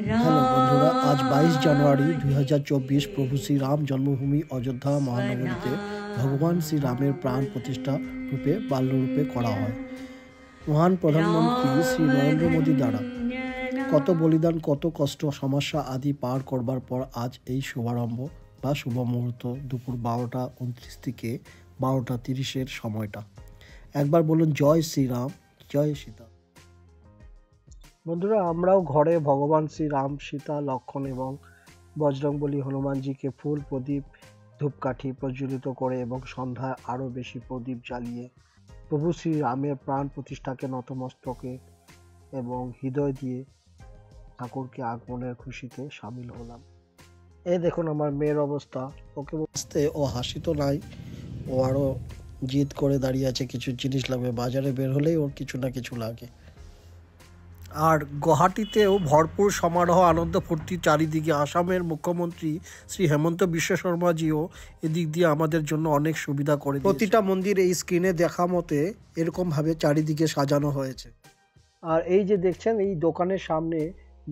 Hello বন্ধুরা, আজ 22 জানুয়ারি 2024 প্রভু শ্রীরাম জন্মভূমি অযোধ্যা মহানগরীতে ভগবান শ্রীরামের প্রাণ প্রতিষ্ঠা রূপে বাল্যরূপে করা হয় মহান প্রধানমন্ত্রী শ্রী নরেন্দ্র মোদী দ্বারা। কত বলিদান, কত কষ্ট, সমস্যা আদি পার করবার পর আজ এই শুভারম্ভ বা শুভ মুহূর্ত দুপুর 12টা 29 থেকে 12টা 30-এর সময়টা। একবার বলুন জয় শ্রীরাম, জয় সীতা। বন্ধুরা, আমরাও ঘরে ভগবান শ্রীরাম, সীতা, লক্ষ্মণ এবং বজরংবলী হনুমানজিকে ফুল, প্রদীপ, ধূপকাঠি প্রজ্বলিত করে এবং সন্ধ্যায় আরও বেশি প্রদীপ জ্বালিয়ে প্রভু শ্রীরামের প্রাণ প্রতিষ্ঠাকে নতমস্তকে এবং হৃদয় দিয়ে ঠাকুরকে আগমনের খুশিতে সামিল হলাম। এই দেখুন আমার মেয়ের অবস্থা, ওকে বুঝতে ও হাসি তো নাই, ও আরও জিদ করে দাঁড়িয়ে আছে, কিছু জিনিস লাগবে, বাজারে বের হলেই ওর কিছু না কিছু লাগে। আর গুয়াহাটিতেও ভরপুর সমারোহ, আনন্দ ফুর্তি চারিদিকে। আসামের মুখ্যমন্ত্রী শ্রী হেমন্ত বিশ্ব শর্মাজিও এদিক দিয়ে আমাদের জন্য অনেক সুবিধা করে। প্রতিটা মন্দির এই স্ক্রিনে দেখা মতে এরকমভাবে চারিদিকে সাজানো হয়েছে। আর এই যে দেখছেন, এই দোকানের সামনে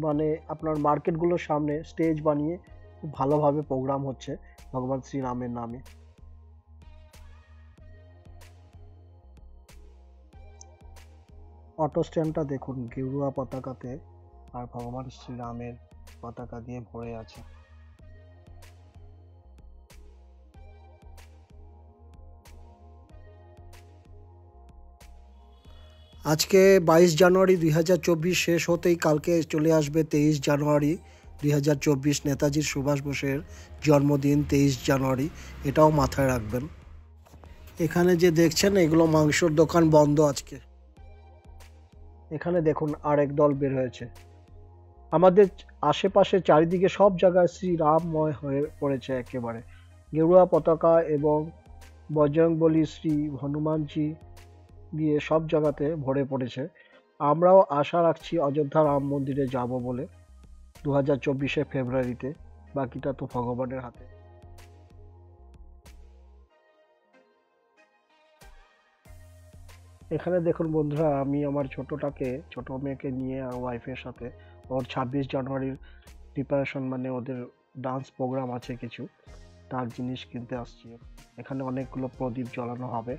মানে আপনার মার্কেটগুলোর সামনে স্টেজ বানিয়ে খুব ভালোভাবে প্রোগ্রাম হচ্ছে ভগবান শ্রীরামের নামে। অটো স্ট্যান্ডটা দেখুন গেরুয়া পতাকাতে আর ভগবান শ্রীরামের পতাকা দিয়ে ভরে আছে। আজকে 22 জানুয়ারি 2024 শেষ হতেই কালকে চলে আসবে 23 জানুয়ারি 2024, নেতাজি সুভাষ বোসের জন্মদিন 23 জানুয়ারি, এটাও মাথায় রাখবেন। এখানে যে দেখছেন এগুলো মাংসর দোকান বন্ধ আজকে। এখানে দেখুন আরেক দল বের হয়েছে। আমাদের আশেপাশে চারিদিকে সব জায়গায় শ্রীরামময় হয়ে পড়েছে একেবারে। গেরুয়া পতাকা এবং বজরংবলী শ্রী হনুমানজি দিয়ে সব জায়গাতে ভরে পড়েছে। আমরাও আশা রাখছি অযোধ্যা রাম মন্দিরে যাব বলে 2024 ফেব্রুয়ারিতে। বাকিটা তো ভগবানের হাতে। এখানে দেখুন বন্ধুরা, আমি আমার ছোট মেয়েকে নিয়ে আর ওয়াইফের সাথে ওর 26 জানুয়ারির প্রিপারেশন, মানে ওদের ডান্স প্রোগ্রাম আছে কিছু, তার জিনিস কিনতে আসছি। এখানে অনেকগুলো প্রদীপ জ্বালানো হবে।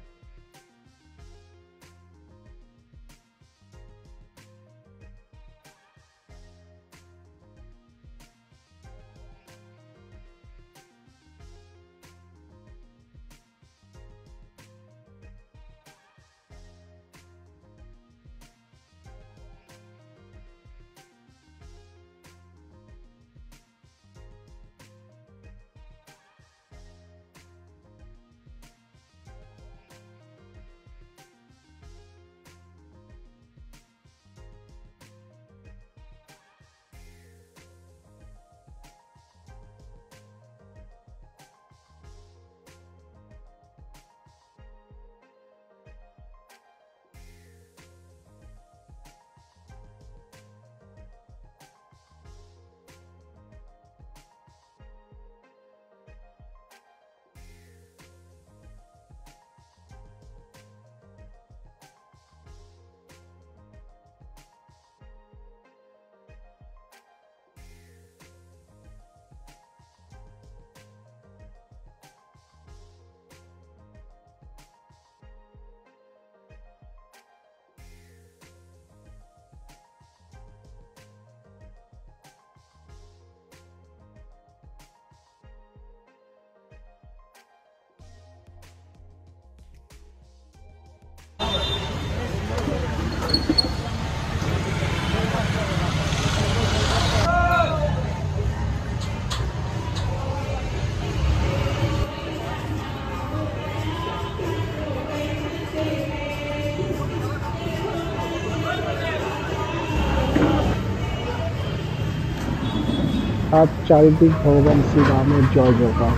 আজ চারিদিক ভগবান শ্রীরামের জয় জয়কার।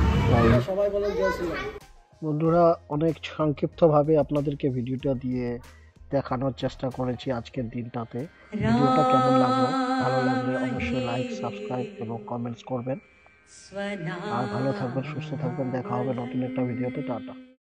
সবাই বলে জয় শ্রীরাম। বন্ধুরা, অনেক সংক্ষিপ্তভাবে আপনাদেরকে ভিডিওটা দিয়ে দেখানোর চেষ্টা করেছি আজকের দিনটাতে। ভিডিওটা কেমন লাগলো, ভালো লাগলে অবশ্যই লাইক, সাবস্ক্রাইব এবং কমেন্টস করবেন। আর ভালো থাকবেন, সুস্থ থাকবেন। দেখা হবে নতুন একটা ভিডিওতে। টাটা।